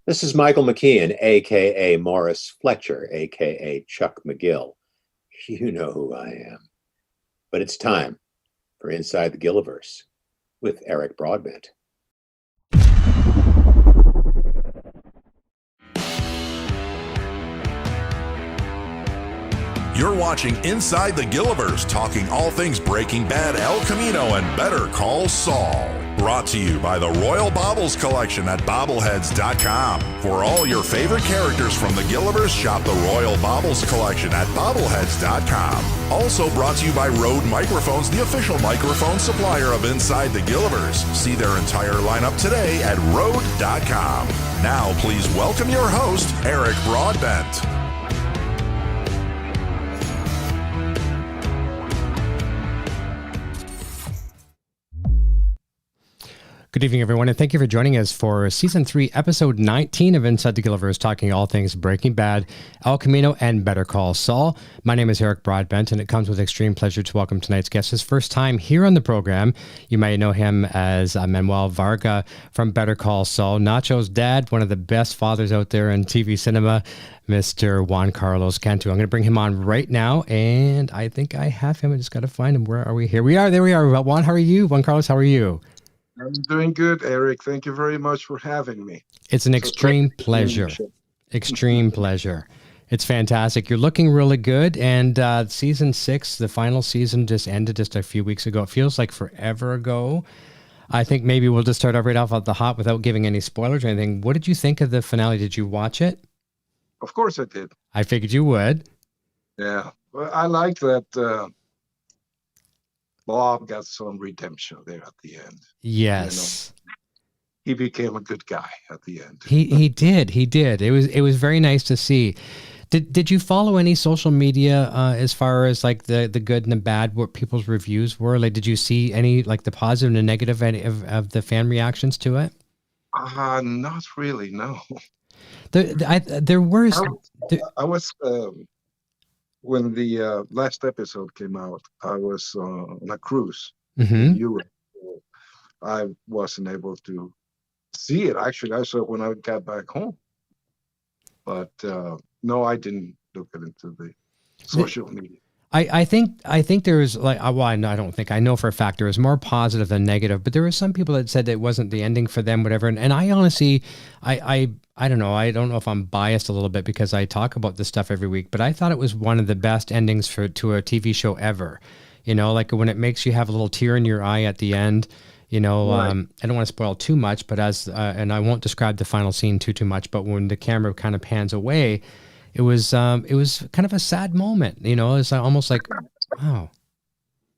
This is Michael McKeon, aka Morris Fletcher, aka Chuck McGill. You know who I am. But it's time for Inside the Gilliverse with Eric Broadbent. You're watching Inside the Gilliverse, talking all things Breaking Bad, El Camino, and Better Call Saul. Brought to you by the Royal Baubles Collection at bobbleheads.com. For all your favorite characters from the Gilliverse, shop the Royal Baubles Collection at bobbleheads.com. Also brought to you by Rode Microphones, the official microphone supplier of Inside the Gilliverse. See their entire lineup today at Rode.com. Now please welcome your host, Eric Broadbent. Good evening, everyone, and thank you for joining us for Season 3, Episode 19 of Inside the Gilliverse, talking all things Breaking Bad, El Camino, and Better Call Saul. My name is Eric Broadbent, and it comes with extreme pleasure to welcome tonight's guest. His first time here on the program. You might know him as Manuel Varga from Better Call Saul, Nacho's dad, one of the best fathers out there in TV cinema, Mr. Juan Carlos Cantu. I'm going to bring him on right now, and I think I have him. I just got to find him. Where are we? Here we are. There we are. Juan, how are you? Juan Carlos, how are you? I'm doing good, Eric. Thank you very much for having me. It's an extreme pleasure. Extreme pleasure. It's fantastic. You're looking really good. And season 6, the final season, just ended just a few weeks ago. It feels like forever ago. I think maybe we'll just start right off at the hot without giving any spoilers or anything. What did you think of the finale? Did you watch it? Of course I did. I figured you would. Yeah. Well, I like that Bob got some redemption there at the end. Yes. You know, he became a good guy at the end. He did. It was very nice to see. Did you follow any social media as far as like the good and the bad, what people's reviews were? Like, did you see any like the positive and the negative of the fan reactions to it? Not really, no. There were. I was when the last episode came out, I was on a cruise in Europe. So I wasn't able to see it. Actually, I saw it when I got back home. But no, I didn't look into the social media. I think there was like, well, I don't think, I know for a fact there was more positive than negative, but there were some people that said it wasn't the ending for them, whatever. And I honestly, I don't know. I don't know if I'm biased a little bit because I talk about this stuff every week, but I thought it was one of the best endings to a TV show ever. You know, like when it makes you have a little tear in your eye at the end. You know, right. I don't want to spoil too much, but and I won't describe the final scene too much, but when the camera kind of pans away, it was kind of a sad moment. You know, it's almost like, wow.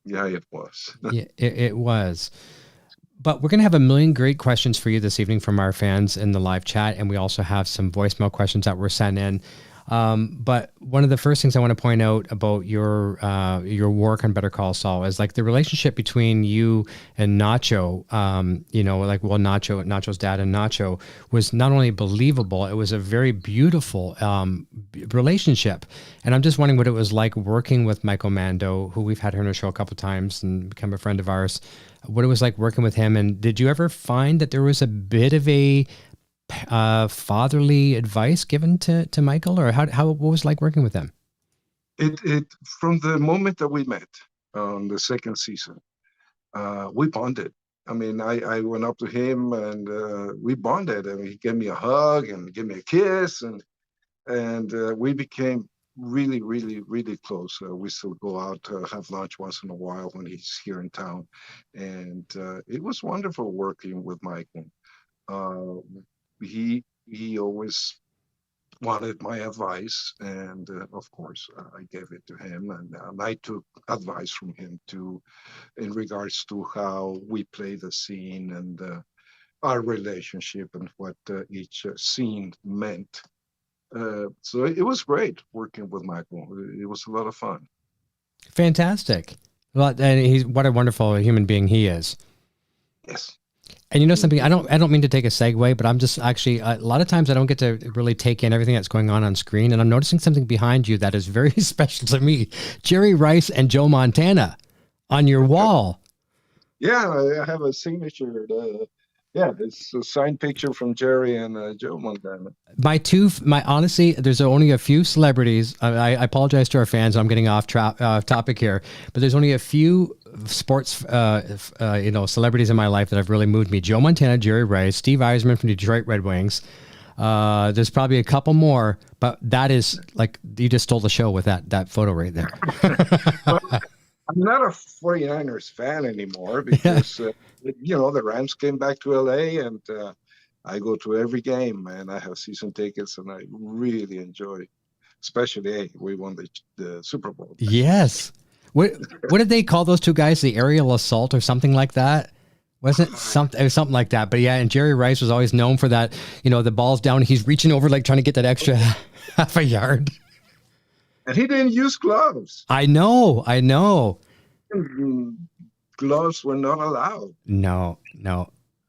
Yeah, it was. Yeah, it was. But we're going to have a million great questions for you this evening from our fans in the live chat, and we also have some voicemail questions that were sent in. But one of the first things I want to point out about your work on Better Call Saul is like the relationship between you and Nacho. You know, like Nacho's dad and Nacho was not only believable, it was a very beautiful relationship. And I'm just wondering what it was like working with Michael Mando, who we've had here on the show a couple of times and become a friend of ours. What it was like working with him, and did you ever find that there was a bit of a fatherly advice given to Michael, or what was it like working with him? It from the moment that we met on the second season, we bonded. I mean, I went up to him and we bonded, and he gave me a hug and gave me a kiss, and we became really, really, really close. We still go out to have lunch once in a while when he's here in town, and it was wonderful working with Michael. He always wanted my advice, and of course I gave it to him, and I took advice from him too in regards to how we play the scene and our relationship and what each scene meant. So it was great working with Michael. It was a lot of fun. Fantastic. Well, and what a wonderful human being he is. Yes. And you know something, I don't mean to take a segue, but I'm just actually, a lot of times I don't get to really take in everything that's going on screen. And I'm noticing something behind you that is very special to me. Jerry Rice and Joe Montana on your wall. Yeah, I have a signature Yeah, it's a signed picture from Jerry and Joe Montana. Honestly, there's only a few celebrities. I apologize to our fans. I'm getting off topic here, but there's only a few sports, celebrities in my life that have really moved me. Joe Montana, Jerry Rice, Steve Eisman from Detroit Red Wings. There's probably a couple more, but that is like, you just stole the show with that photo right there. I'm not a 49ers fan anymore because, the Rams came back to LA and I go to every game and I have season tickets and I really enjoy, especially, we won the Super Bowl. Yes. What did they call those two guys? The aerial assault or something like that? Wasn't something? It was something like that. But yeah, and Jerry Rice was always known for that. The ball's down. He's reaching over, like trying to get that extra half a yard. And he didn't use gloves. I know. Gloves were not allowed. No.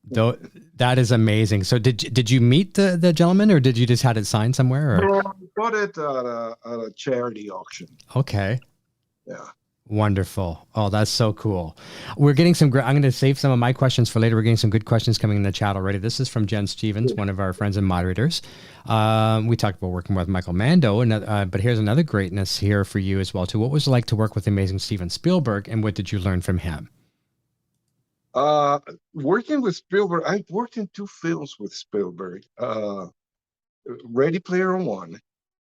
Though that is amazing. So did you meet the gentleman, or did you just had it signed somewhere? Or? I bought it at a charity auction. Okay. Yeah. Wonderful. Oh, that's so cool. We're getting some I'm going to save some of my questions for later. We're getting some good questions coming in the chat already. This is from Jen Stevens, one of our friends and moderators. We talked about working with Michael Mando, but here's another greatness here for you as well, too. What was it like to work with the amazing Steven Spielberg, and what did you learn from him? Working with Spielberg, I worked in 2 films with Spielberg, Ready Player One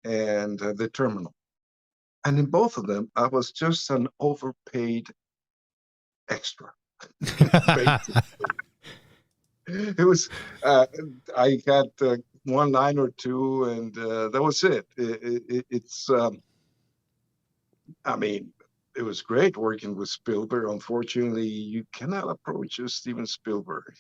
and The Terminal. And in both of them, I was just an overpaid extra. It was, I got 1 line or 2, and that was it. It was great working with Spielberg. Unfortunately, you cannot approach Steven Spielberg.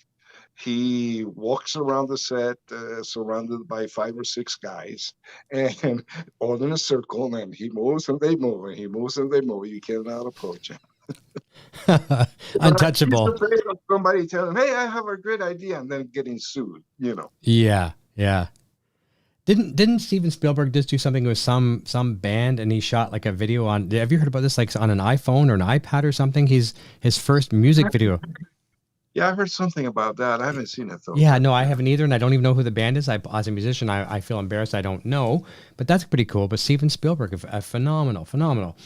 He walks around the set surrounded by 5 or 6 guys and all in a circle, and he moves and they move, and he moves and they move. You cannot approach him. Untouchable. He's afraid of somebody telling him, hey, I have a great idea, and then getting sued, Yeah. Didn't Steven Spielberg just do something with some band, and he shot like a video on, have you heard about this, like on an iPhone or an iPad or something? His first music video. Yeah, I heard something about that. I haven't seen it though. Yeah, no, I haven't either, and I don't even know who the band is. As a musician, I feel embarrassed. I don't know, but that's pretty cool. But Steven Spielberg, phenomenal.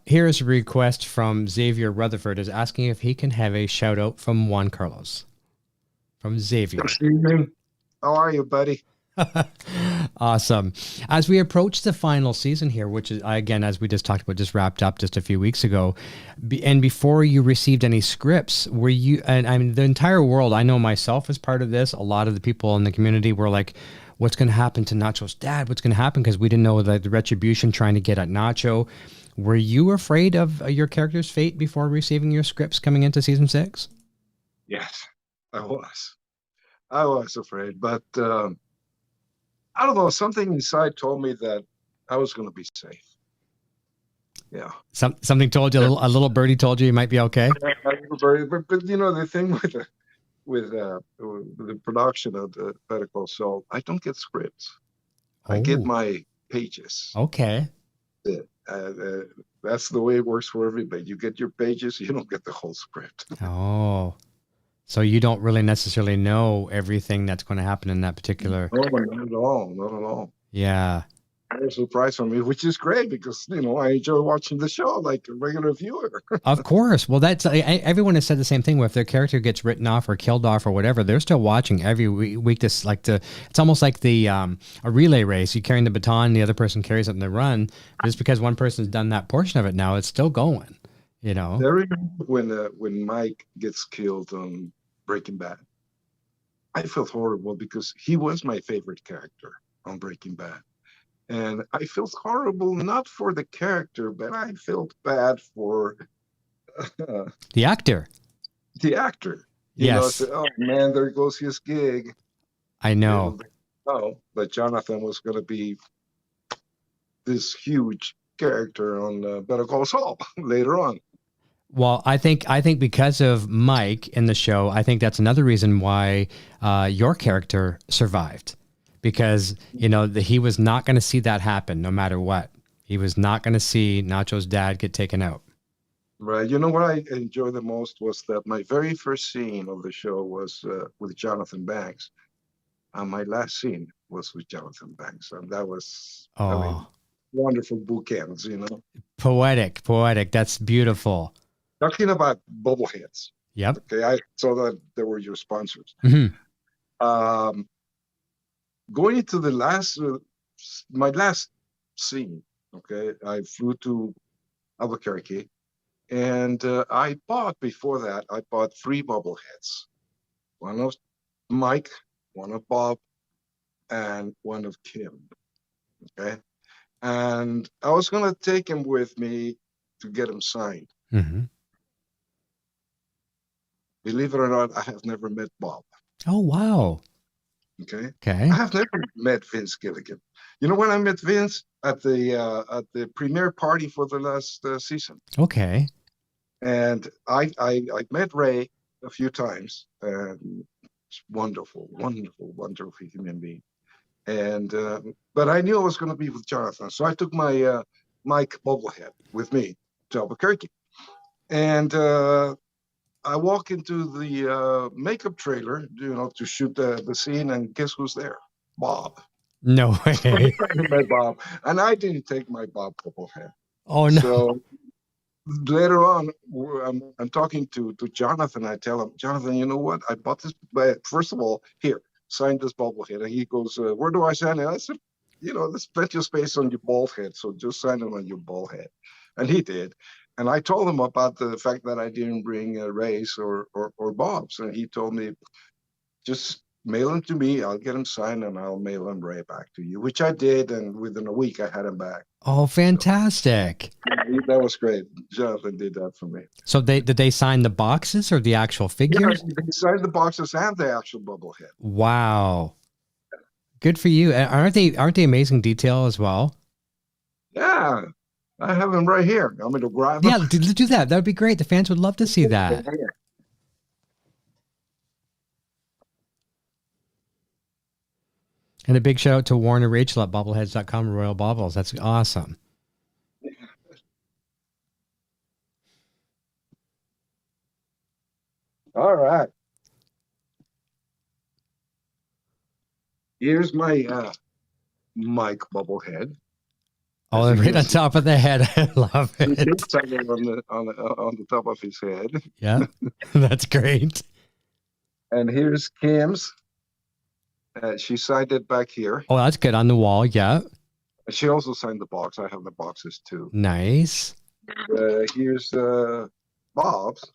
Here's a request from Xavier Rutherford, is asking if he can have a shout out from Juan Carlos. From Xavier. Good evening. How are you, buddy? Awesome. As we approach the final season here, which is, again, as we just talked about, just wrapped up just a few weeks ago, and before you received any scripts, were you, and I mean, the entire world, I know myself as part of this, a lot of the people in the community were like, what's going to happen to Nacho's dad? What's going to happen? Because we didn't know the retribution trying to get at Nacho. Were you afraid of your character's fate before receiving your scripts coming into season 6? Yes, I was afraid, but I don't know, something inside told me that I was going to be safe. Yeah. Something told you, a little birdie told you might be okay? But the thing with the production of the Better Call Saul, I don't get scripts. I get my pages. Okay. That's the way it works for everybody. You get your pages, you don't get the whole script. Oh. So you don't really necessarily know everything that's going to happen in that particular. No, not at all. Yeah. A surprise for me, which is great because I enjoy watching the show like a regular viewer. Of course. Well, that's everyone has said the same thing. If their character gets written off or killed off or whatever, they're still watching every week. It's almost like a relay race. You're carrying the baton, the other person carries it in the run. Just because one person's done that portion of it now, it's still going. There, when Mike gets killed on Breaking Bad, I felt horrible because he was my favorite character on Breaking Bad. And I felt horrible, not for the character, but I felt bad for the actor. The actor. Yes. Said, oh, man, there goes his gig. I know. But Jonathan was going to be this huge character on Better Call Saul later on. Well, I think because of Mike in the show, I think that's another reason why your character survived. Because, he was not going to see that happen no matter what. He was not going to see Nacho's dad get taken out. Right. You know what I enjoyed the most was that my very first scene of the show was with Jonathan Banks, and my last scene was with Jonathan Banks, and that was, I mean, Oh, wonderful bookends. You know, poetic, poetic. That's beautiful. talking about bobbleheads. Yep. Okay, I saw that they were your sponsors. Mhm. Going into the my last scene. Okay, I flew to Albuquerque. And I bought, before that, I bought 3 bobbleheads. One of Mike, one of Bob, and one of Kim. Okay. And I was going to take him with me to get him signed. Mm-hmm. Believe it or not, I have never met Bob. Oh, wow. Okay. Okay. I have never met Vince Gilligan. You know when I met Vince? At the premiere party for the last season. Okay. And I met Ray a few times, and it's wonderful, wonderful, wonderful human being. And but I knew I was going to be with Jonathan, so I took my Mike bobblehead with me to Albuquerque, and I walk into the makeup trailer, you know, to shoot the scene, and guess who's there? Bob. No way. My Bob, and I didn't take my Bob bobblehead. Oh, no. So later on, I'm talking to Jonathan. I tell him, Jonathan, you know what? I bought this. But first of all, here, sign this bobblehead. And he goes, where do I sign it? I said, you know, there's plenty of space on your bald head, so just sign it on your bald head. And he did. And I told him about the fact that I didn't bring Ray's or Bob's. And he told me, just mail them to me. I'll get them signed, and I'll mail them right back to you, which I did. And within a week, I had them back. Oh, fantastic. So, that was great. Jonathan did that for me. So did they sign the boxes or the actual figures? Yeah, they signed the boxes and the actual bobblehead. Wow. Good for you. Aren't they amazing detail as well? Yeah. I have them right here. I'm going to grab them. Yeah, do that. That would be great. The fans would love to see that. And a big shout out to Warren and Rachel at bobbleheads.com, Royal Bobbles. That's awesome. All right. Here's my Mike bobblehead. Oh, right on top of the head. I love it. On the top of his head. Yeah, that's great. And here's Kim's. She signed it back here. Oh, that's good. On the wall, yeah. She also signed the box. I have the boxes too. Nice. Here's Bob's.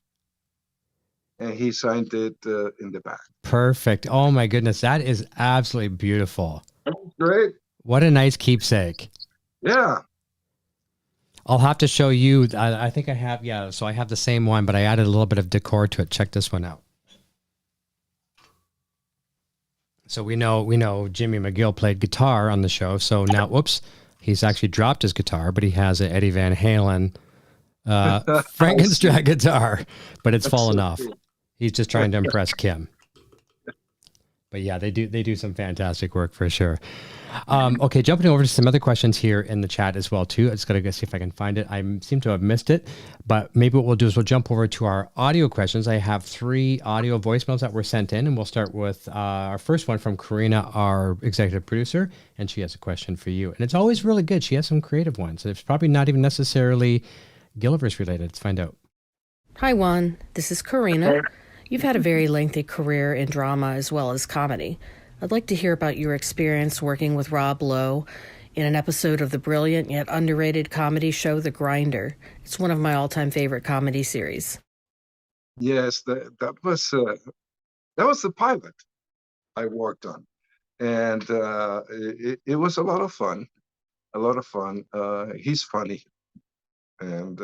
And he signed it in the back. Perfect. Oh my goodness. That is absolutely beautiful. Great. What a nice keepsake. Yeah. I'll have to show you. I think I have, yeah. So I have the same one, but I added a little bit of decor to it. Check this one out. So we know Jimmy McGill played guitar on the show. So now, whoops, he's actually dropped his guitar, but he has an Eddie Van Halen Frankenstein guitar, but it's fallen off. He's just trying to impress Kim. But yeah, they do some fantastic work for sure. Okay, jumping over to some other questions here in the chat as well too. I just gotta go see if I can find it. I seem to have missed it, but maybe what we'll do is we'll jump over to our audio questions. I have 3 audio voicemails that were sent in, and we'll start with our first one from Karina, our executive producer, and she has a question for you. And it's always really good. She has some creative ones. It's probably not even necessarily Gilliverse related. Let's find out. Hi, Juan. This is Karina. You've had a very lengthy career in drama as well as comedy. I'd like to hear about your experience working with Rob Lowe in an episode of the brilliant yet underrated comedy show The Grinder. It's one of my all-time favorite comedy series. Yes, that was the pilot I worked on, and it was a lot of fun. A lot of fun. He's funny, and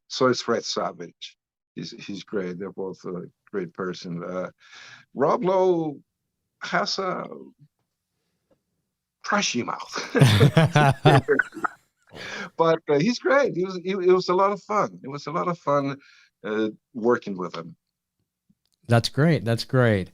so is Fred Savage. He's great. They're both a great person. Rob Lowe has a trashy mouth, but he's great. It was a lot of fun. It was a lot of fun working with him. That's great. That's great.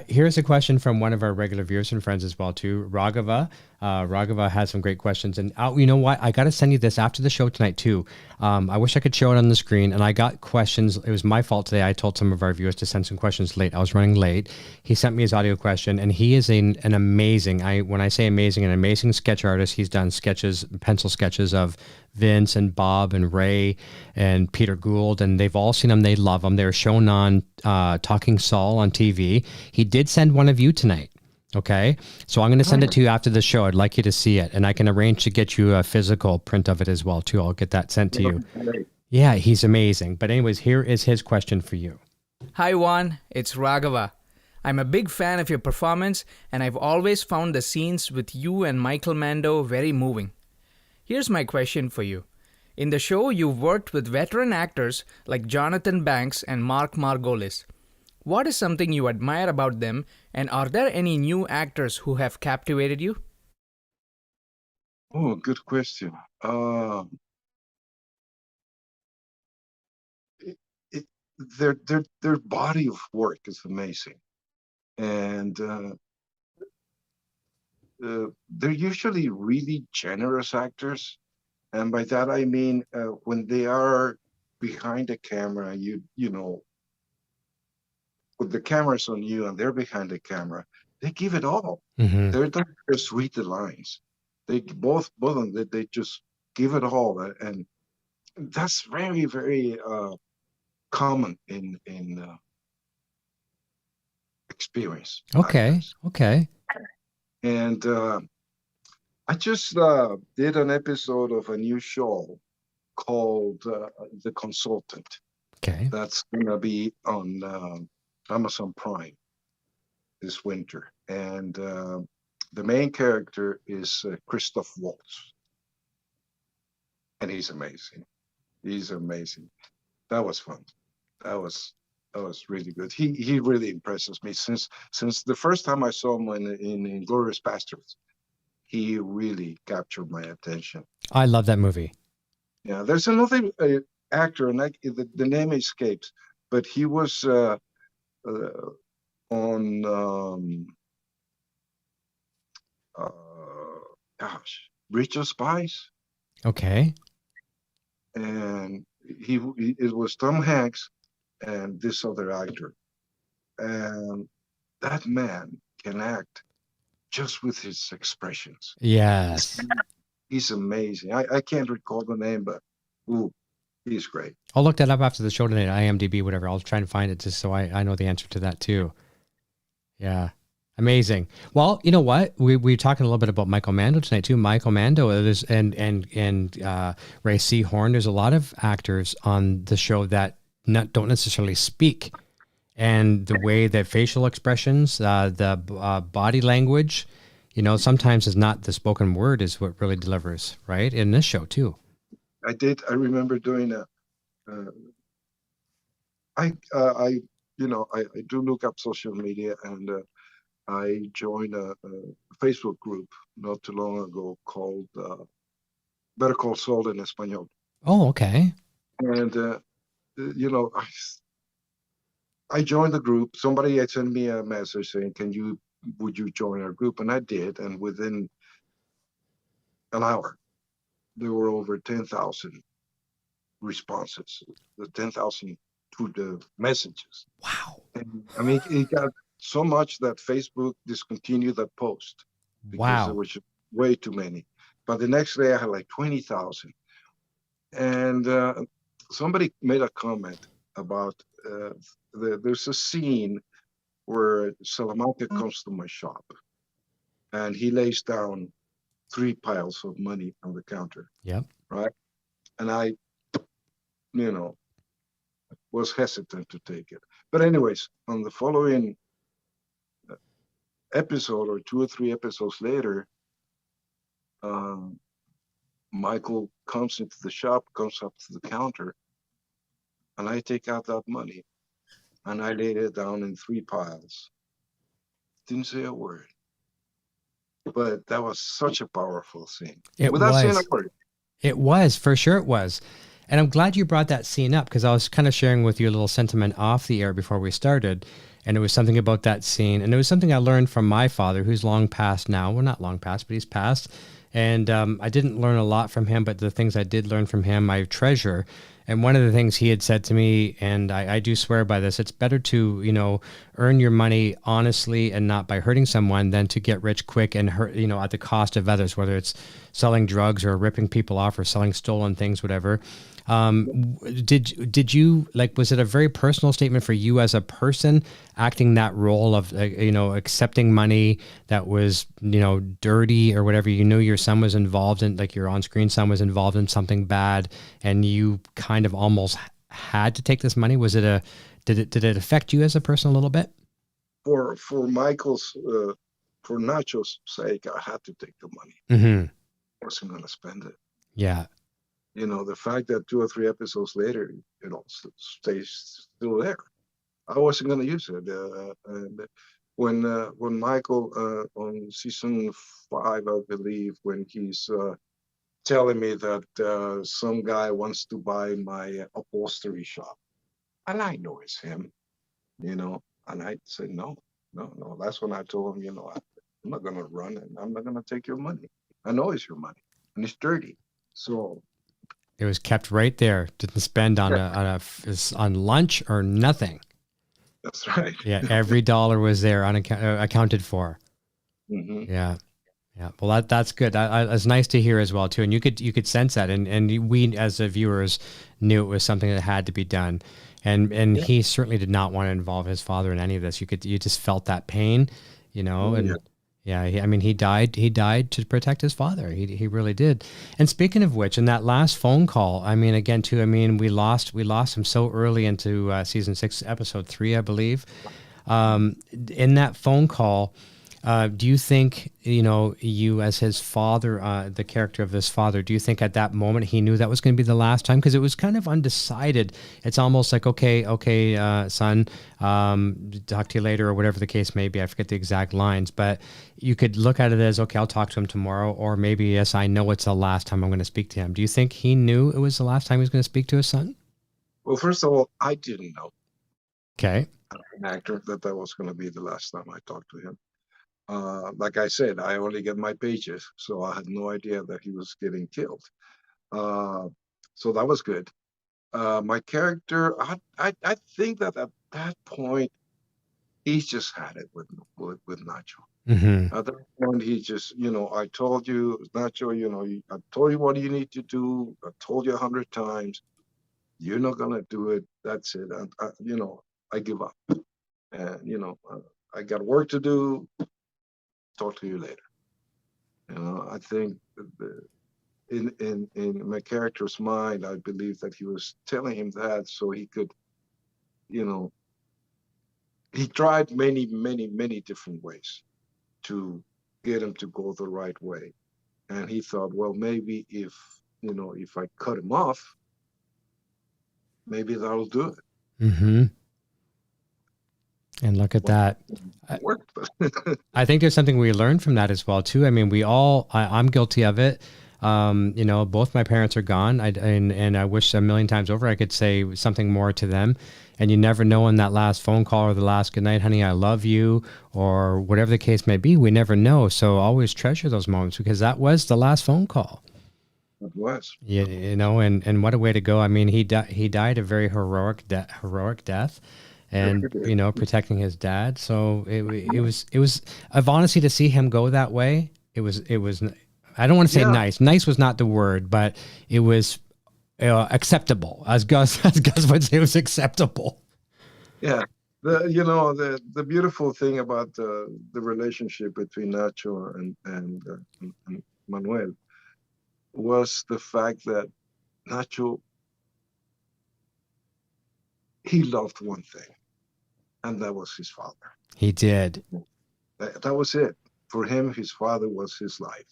Here's a question from one of our regular viewers and friends as well too, Raghava. Raghava has some great questions. And you know what? I got to send you this after the show tonight, too. I wish I could show it on the screen. And I got questions. It was my fault today. I told some of our viewers to send some questions late. I was running late. He sent me his audio question, and he is an amazing, when I say amazing, an amazing sketch artist. He's done sketches, pencil sketches of Vince and Bob and Ray and Peter Gould, and they've all seen him. They love him. They were shown on Talking Saul on TV. He did send one of you tonight. Okay, so I'm going to send it to you after the show. I'd like you to see it, and I can arrange to get you a physical print of it as well, too. I'll get that sent to you. Yeah, he's amazing. But anyways, here is his question for you. Hi, Juan. It's Raghava. I'm a big fan of your performance, and I've always found the scenes with you and Michael Mando very moving. Here's my question for you. In the show, you've worked with veteran actors like Jonathan Banks and Mark Margolis. What is something you admire about them, and are there any new actors who have captivated you? Oh, good question. Their body of work is amazing, and they're usually really generous actors, and by that I mean when they are behind the camera, you know, with the cameras on you and they're behind the camera, they give it all. Mm-hmm. They don't just read the lines. They both of them, they just give it all, and that's very, very common in experience. Okay, actors. okay. And I just did an episode of a new show called The Consultant. Okay. That's gonna be on Amazon Prime this winter, and the main character is Christoph Waltz, and he's amazing. He's amazing. That was fun. That was really good. He really impresses me since the first time I saw him in Inglourious Basterds. He really captured my attention. I love that movie. Yeah, there's another actor, and the name escapes, but he was on Bridge of Spies. Okay. And it was Tom Hanks and this other actor, and that man can act just with his expressions. Yes. He's amazing. I can't recall the name, but he's great. I'll look that up after the show tonight, IMDb, whatever. I'll try and find it just so I know the answer to that too. Yeah. Amazing. Well, you know what? We're talking a little bit about Michael Mando tonight too. Michael Mando and Ray Seahorn. There's a lot of actors on the show that don't necessarily speak, and the way that facial expressions, the body language, you know, sometimes is not the spoken word is what really delivers, right? In this show too. I remember doing I do look up social media, and I joined a Facebook group not too long ago called Better Call Saul in Espanol. Oh, okay. And I joined the group. Somebody had sent me a message saying, would you join our group? And I did, and within an hour, there were over 10,000 responses, the 10,000 to the messages. Wow. And, I mean, it got so much that Facebook discontinued that post because there was way too many. But the next day I had like 20,000. And somebody made a comment about there's a scene where Salamanca comes to my shop and he lays down 3 piles of money on the counter. Yep. Right. And I, was hesitant to take it. But anyways, on the following episode or 2 or 3 episodes later, Michael comes into the shop, comes up to the counter, and I take out that money and I laid it down in 3 piles. Didn't say a word. But that was such a powerful scene. It Without was. saying a word. It was, for sure it was. And I'm glad you brought that scene up, because I was kind of sharing with you a little sentiment off the air before we started. And it was something about that scene. And it was something I learned from my father, who's long past now. Well, not long past, but he's passed. And I didn't learn a lot from him, but the things I did learn from him, I treasure. And one of the things he had said to me, and I do swear by this, it's better to, you know, earn your money honestly and not by hurting someone than to get rich quick and hurt, you know, at the cost of others, whether it's selling drugs or ripping people off or selling stolen things, whatever. Did you, like, was it a very personal statement for you as a person acting that role of, you know, accepting money that was, you know, dirty or whatever? You knew your son was involved in, like your on-screen son was involved in something bad, and you kind of almost had to take this money. Was it did it affect you as a person a little bit? For Michael's, for Nacho's sake, I had to take the money. Mm-hmm. I wasn't going to spend it. Yeah. You know, the fact that 2 or 3 episodes later, you know, stays still there. I wasn't going to use it. And when Michael, on season 5, I believe, when he's telling me that some guy wants to buy my upholstery shop, and I know it's him, you know, and I said, no. That's when I told him, you know, I'm not going to run, and I'm not going to take your money. I know it's your money, and it's dirty. So it was kept right there. Didn't spend on on lunch or nothing. That's right. Yeah, every dollar was there, accounted for. Mm-hmm. Yeah. Well, that's good. It's nice to hear as well too, and you could sense that, and we as the viewers knew it was something that had to be done, and he certainly did not want to involve his father in any of this. You just felt that pain, you know, and. Yeah, he died to protect his father. He really did. And speaking of which, in that last phone call, I mean, again, too, I mean, we lost him so early into season 6, episode 3, I believe. In that phone call, do you think, you know, you as his father, the character of this father, do you think at that moment he knew that was going to be the last time? Because it was kind of undecided. It's almost like, okay, son, talk to you later, or whatever the case may be. I forget the exact lines, but you could look at it as, okay, I'll talk to him tomorrow, or maybe, yes, I know it's the last time I'm going to speak to him. Do you think he knew it was the last time he was going to speak to his son? Well, first of all, I didn't know. Okay. I'm an actor that was going to be the last time I talked to him. Like I said, I only get my pages, so I had no idea that he was getting killed. So that was good. My character, I think that at that point, he's just had it with Nacho. Mm-hmm. At that point, he just, you know, I told you, Nacho, you know, I told you what you need to do. I told you 100 times. You're not gonna do it. That's it. You know, I give up. And you know, I got work to do. Talk to you later. You know, I think in my character's mind, I believe that he was telling him that so he could, you know, he tried many different ways to get him to go the right way. And he thought, well, maybe if I cut him off, maybe that'll do it. Mm-hmm. And look at that. It worked. I think there's something we learned from that as well, too. I mean, I'm guilty of it. You know, both my parents are gone. And I wish a million times over I could say something more to them. And you never know in that last phone call or the last good night, honey, I love you, or whatever the case may be. We never know. So always treasure those moments, because that was the last phone call. It was. Yeah, you know, and what a way to go. I mean, he died a very heroic death. And, you know, protecting his dad. So it was of honesty to see him go that way. It was, I don't want to say nice. Nice was not the word, but it was acceptable. As Gus would say, it was acceptable. Yeah. The beautiful thing about the relationship between Nacho and Manuel was the fact that Nacho, he loved one thing, and that was his father. He did. That was it. For him, his father was his life,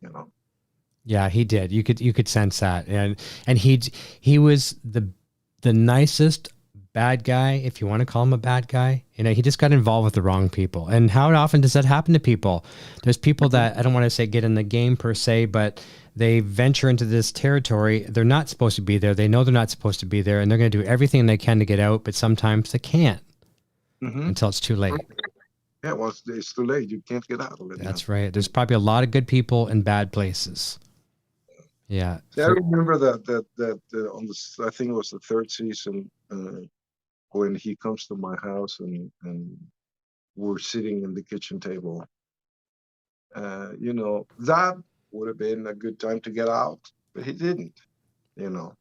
you know. Yeah, he did. You could sense that. And he was the nicest bad guy, if you want to call him a bad guy. You know, he just got involved with the wrong people. And how often does that happen to people? There's people that, I don't want to say get in the game per se, but they venture into this territory. They're not supposed to be there. They know they're not supposed to be there, and they're going to do everything they can to get out, but sometimes they can't until it's too late. Yeah, well, it's too late. You can't get out of it. That's right. There's probably a lot of good people in bad places. Yeah. See, I remember that on the, I think it was the third season, when he comes to my house and we're sitting in the kitchen table. You know, that would have been a good time to get out, but he didn't, you know.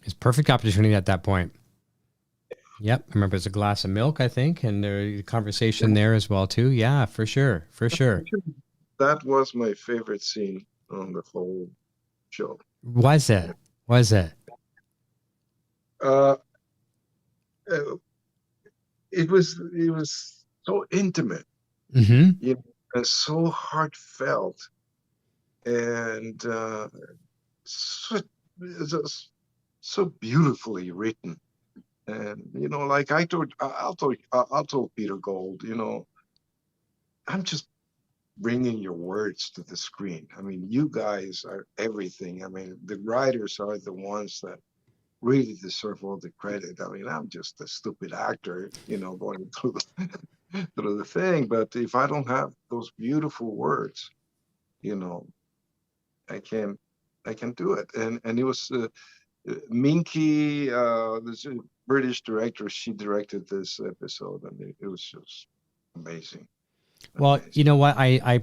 It's perfect opportunity at that point. Yep. I remember it's a glass of milk, I think, and there's a conversation there as well, too. Yeah, for sure. For sure. That was my favorite scene on the whole show. Was it? It was so intimate, Mm-hmm. you know, and so heartfelt, and so beautifully written. And you know, like I'll told Peter Gould, you know, I'm just bringing your words to the screen. I mean, you guys are everything. I mean, the writers are the ones that really deserve all the credit. I mean, I'm just a stupid actor, you know, going through through the thing. But if I don't have those beautiful words, you know, I can do it. And it was Minky, this British director. She directed this episode, and it was just amazing. Well, you know what? I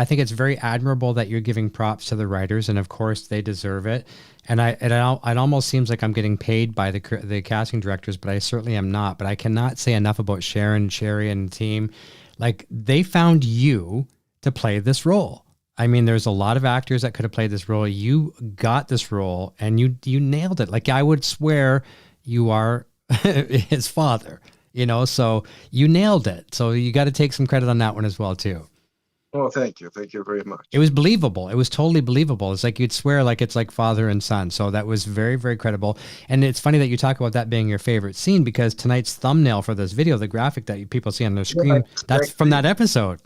think it's very admirable that you're giving props to the writers, and of course they deserve it. And it almost seems like I'm getting paid by the casting directors, but I certainly am not. But I cannot say enough about Sharon, Sherry, and the team. Like, they found you to play this role. I mean, there's a lot of actors that could have played this role. You got this role, and you nailed it. Like, I would swear you are his father. You know, so you nailed it. So you got to take some credit on that one as well, too. Oh, thank you. Thank you very much. It was believable. It was totally believable. It's like you'd swear like it's like father and son. So that was very, very credible. And it's funny that you talk about that being your favorite scene, because tonight's thumbnail for this video, the graphic that people see on their screen, that's from that episode.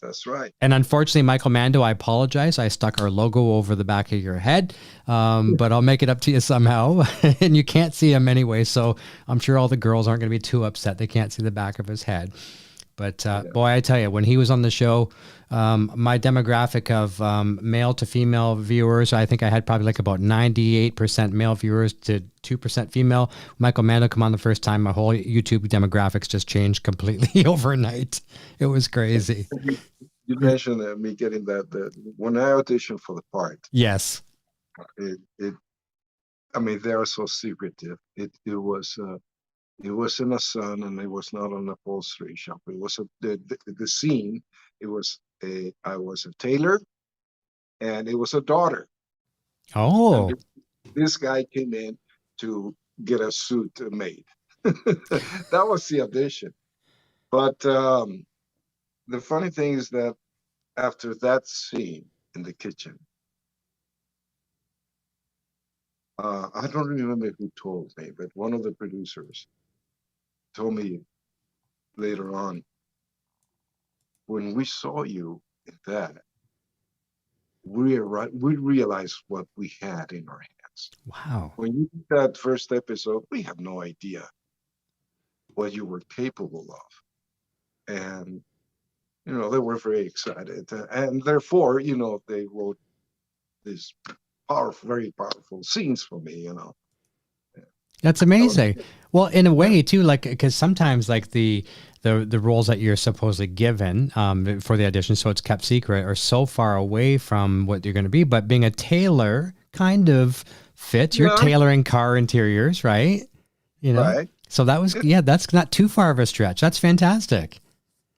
That's right. And unfortunately, Michael Mando, I apologize. I stuck our logo over the back of your head, but I'll make it up to you somehow. And you can't see him anyway, so I'm sure all the girls aren't going to be too upset. They can't see the back of his head. But boy, I tell you, when he was on the show, my demographic of male to female viewers, I think I had probably like about 98% male viewers to 2% female. Michael Mando come on the first time, my whole YouTube demographics just changed completely overnight. It was crazy. You mentioned me getting that when I auditioned for the part. Yes. I mean, they are so secretive. It was in a sun, and it was not an upholstery shop. It was the scene. It was I was a tailor, and it was a daughter. Oh, this guy came in to get a suit made. That was the audition. But the funny thing is that after that scene in the kitchen, I don't remember who told me, but one of the producers told me later on, when we saw you in that, we realized what we had in our hands. Wow. When you did that first episode, we have no idea what you were capable of. And, you know, they were very excited. And therefore, you know, they wrote these powerful, very powerful scenes for me, you know. That's amazing. Well, in a way too, like, because sometimes like the roles that you're supposedly given for the audition, so it's kept secret, are so far away from what you're going to be. But being a tailor kind of fits. You're tailoring car interiors, right? You know, right. So that was that's not too far of a stretch. That's fantastic.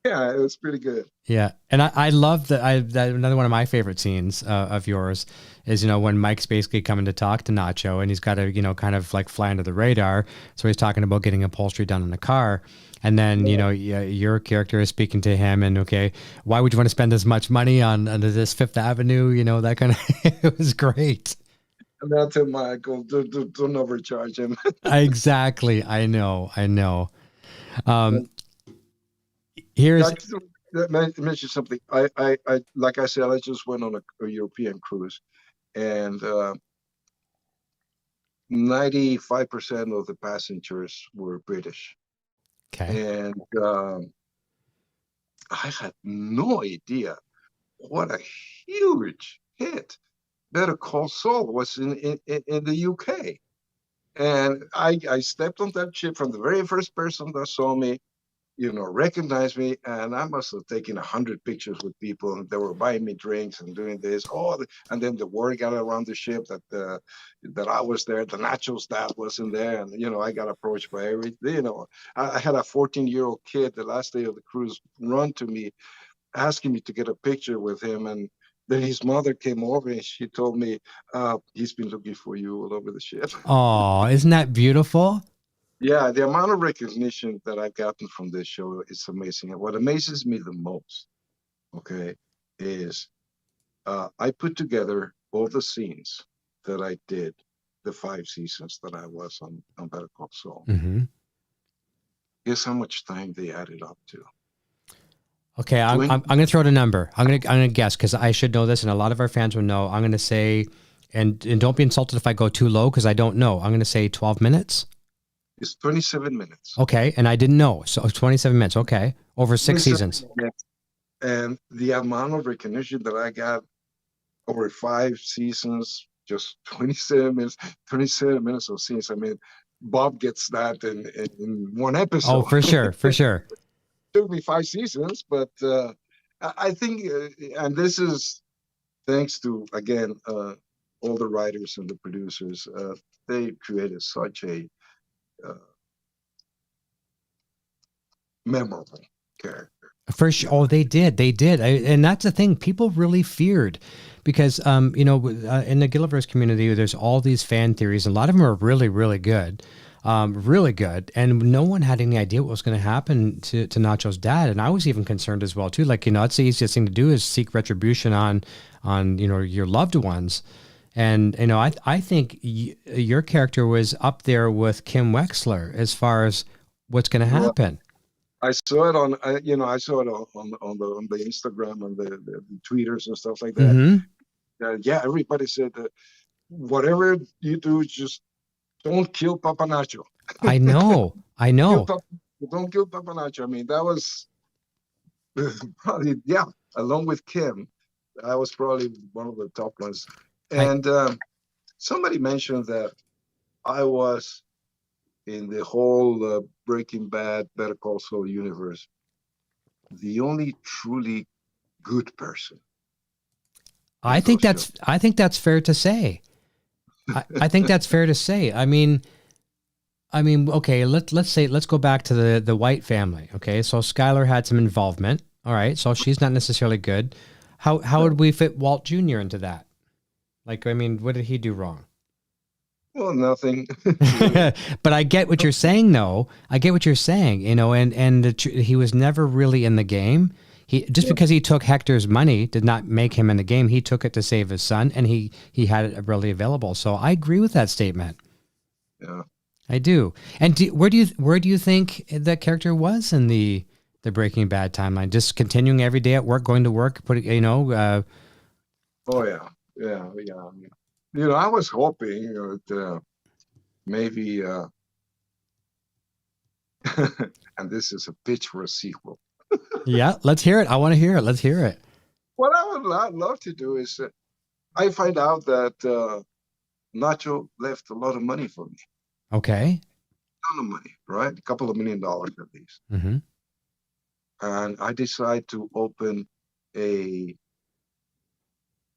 Yeah, it was pretty good. Yeah, and I love that. Another one of my favorite scenes of yours is, you know, when Mike's basically coming to talk to Nacho, and he's got to, you know, kind of like fly under the radar. So he's talking about getting upholstery done in the car, and then you know, your character is speaking to him, and okay, why would you want to spend as much money on this Fifth Avenue? You know, that kind of. It was great. And I'll tell Michael, don't overcharge him. Exactly, I know. Here's that mentioned something. I like I said, I just went on a European cruise, and 95% of the passengers were British, Okay. and I had no idea what a huge hit Better Call Saul was in the UK. And I stepped on that ship from the very first person that saw me, recognized me, and I must have taken 100 pictures with people, and they were buying me drinks and doing this. And then the word got around the ship that I was there. The Nacho's dad wasn't there, and I got approached by everything. I had a 14-year-old kid the last day of the cruise run to me, asking me to get a picture with him, and then his mother came over and she told me, he's been looking for you all over the ship. Oh, isn't that beautiful? Yeah, the amount of recognition that I've gotten from this show is amazing. And what amazes me the most, okay, is I put together all the scenes that I did the 5 seasons that I was on Better Call Saul. Mm-hmm. Guess how much time they added up to? Okay, I'm going to throw out a number. I'm going to guess because I should know this, and a lot of our fans will know. I'm going to say, and don't be insulted if I go too low because I don't know. I'm going to say 12 minutes. It's 27 minutes. Okay, and I didn't know. So 27 minutes. Okay, over 6 seasons. Minutes. And the amount of recognition that I got over 5 seasons, just 27 minutes of scenes. I mean, Bob gets that in one episode. Oh, for sure, for sure. It took me 5 seasons, but I think, and this is thanks to, again, all the writers and the producers, they created such a memorable character. For sure. Oh, they did. And that's the thing. People really feared because, in the Gilliverse community, there's all these fan theories. And a lot of them are really, really good. Really good. And no one had any idea what was going to happen to Nacho's dad. And I was even concerned as well, too. Like, that's the easiest thing to do is seek retribution on your loved ones. And, I think your character was up there with Kim Wexler as far as what's going to happen. Well, I saw it on the Instagram and the tweeters and stuff like that. Mm-hmm. Yeah, everybody said that whatever you do, just don't kill Papa Nacho. I know. Don't kill Papa Nacho. I mean, that was probably, along with Kim, I was probably one of the top ones. And somebody mentioned that I was in the whole Breaking Bad, Better Call Saul universe, the only truly good person. I think that's fair to say. I think that's fair to say. I mean, okay, let's go back to the White family. Okay, so Skylar had some involvement. All right, so she's not necessarily good. How would we fit Walt Jr. into that? Like, I mean, what did he do wrong? Well, nothing. But I get what you're saying, though. I get what you're saying, and he was never really in the game. Because he took Hector's money did not make him in the game. He took it to save his son, and he had it really available. So I agree with that statement. Yeah, I do. And where do you think that character was in the Breaking Bad timeline? Just continuing every day at work, going to work, Oh yeah. I was hoping that maybe, and this is a pitch for a sequel. Yeah, let's hear it. I want to hear it. Let's hear it. What I would love to do is I find out that Nacho left a lot of money for me. Okay. A ton of money, right? A couple of $1 million at least. Mm-hmm. And I decide to open a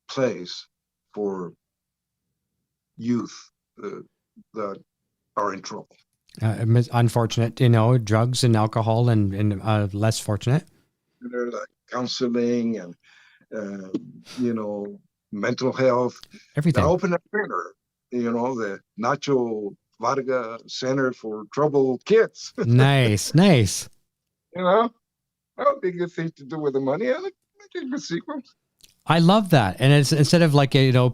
place for youth that are in trouble. Unfortunate, drugs and alcohol and less fortunate. They're like counseling and, mental health. Everything. I opened a center, the Nacho Varga Center for Troubled Kids. Nice. That would be a good thing to do with the money. I like a good sequel. I love that, and it's instead of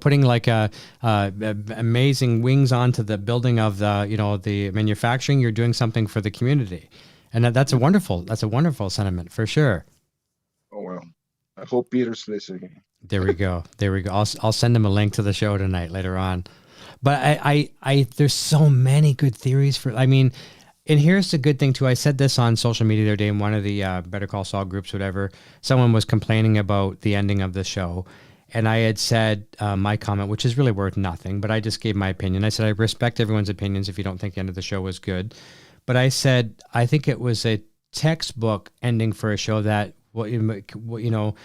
putting amazing wings onto the building of the manufacturing, you're doing something for the community, and that's a wonderful sentiment for sure. Oh, well, I hope Peter's listening. There we go. There we go. I'll send him a link to the show tonight later on. But I there's so many good theories for, I mean, and here's the good thing too. I said this on social media the other day in one of the Better Call Saul groups, whatever. Someone was complaining about the ending of the show. And I had said my comment, which is really worth nothing, but I just gave my opinion. I said, I respect everyone's opinions if you don't think the end of the show was good. But I said, I think it was a textbook ending for a show that, you know,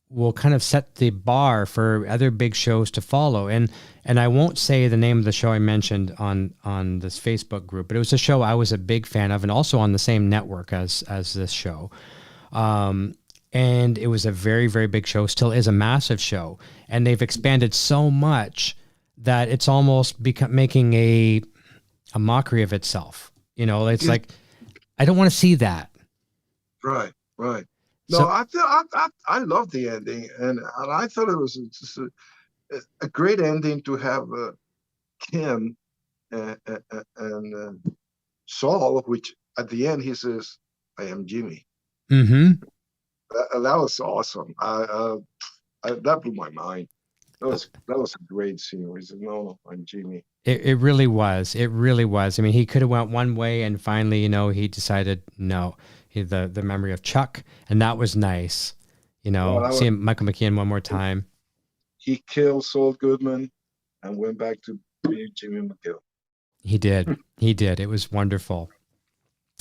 will kind of set the bar for other big shows to follow. And I won't say the name of the show I mentioned on this Facebook group, but it was a show I was a big fan of and also on the same network as this show. And it was a very, very big show, still is a massive show. And they've expanded so much that it's almost making a mockery of itself. You know, it's like, I don't want to see that. Right, right. No, so, I love the ending, and I thought it was just a great ending to have Kim and Saul, which at the end he says, "I am Jimmy." Mm-hmm. That was awesome. That blew my mind. That was a great scene. He said, "No, I'm Jimmy." It really was. It really was. I mean, he could have went one way, and finally, you know, he decided no. The memory of Chuck, and that was nice. You know, seeing Michael McKean one more time. He killed Saul Goodman and went back to be Jimmy McGill. He did. He did. It was wonderful.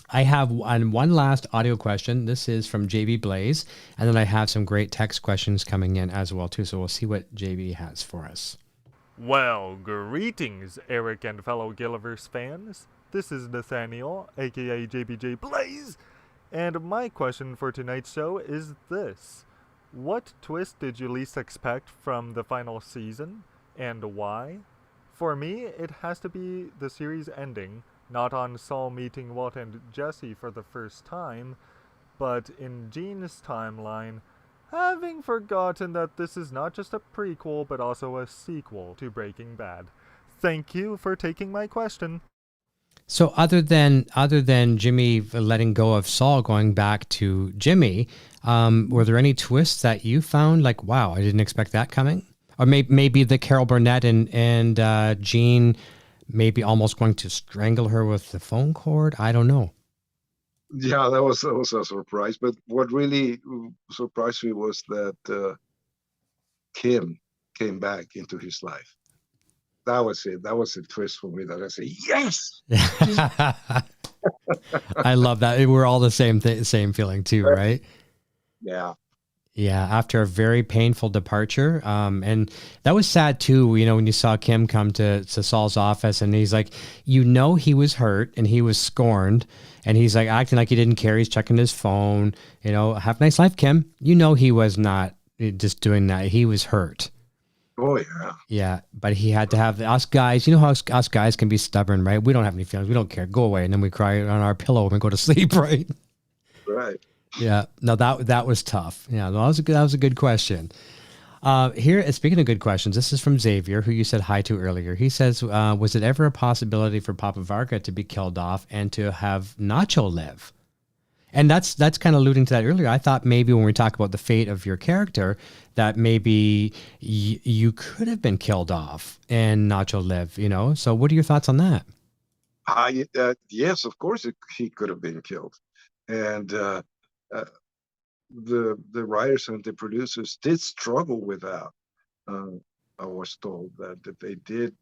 I have one last audio question. This is from JB Blaze, and then I have some great text questions coming in as well too. So we'll see what JB has for us. Well, greetings, Eric and fellow Gilliverse fans. This is Nathaniel, aka JBJ Blaze. And my question for tonight's show is this. What twist did you least expect from the final season, and why? For me, it has to be the series ending, not on Saul meeting Walt and Jesse for the first time, but in Gene's timeline, having forgotten that this is not just a prequel, but also a sequel to Breaking Bad. Thank you for taking my question. So other than Jimmy letting go of Saul going back to Jimmy, were there any twists that you found like, wow, I didn't expect that coming? Or maybe the Carol Burnett and Gene maybe almost going to strangle her with the phone cord? I don't know. Yeah, that was a surprise. But what really surprised me was that Kim came back into his life. That was it. That was a twist for me that I say, yes! I love that. We're all the same feeling too, right? Yeah. Yeah, after a very painful departure. And that was sad too, you know, when you saw Kim come to Saul's office and he's like, you know, he was hurt and he was scorned and he's like acting like he didn't care. He's checking his phone, you know, have a nice life, Kim. You know, he was not just doing that. He was hurt. Oh, yeah. Yeah, but he had to have us guys. You know how us guys can be stubborn, right? We don't have any feelings. We don't care. Go away. And then we cry on our pillow and go to sleep, right? Right. Yeah. No, that was tough. Yeah, that was a good question. Here, speaking of good questions, this is from Xavier, who you said hi to earlier. He says, was it ever a possibility for Papa Varga to be killed off and to have Nacho live? And that's kind of alluding to that earlier. I thought maybe when we talk about the fate of your character, that maybe you could have been killed off and Nacho live, you know? So what are your thoughts on that? Yes, of course he could have been killed. And the writers and the producers did struggle with that. I was told that they did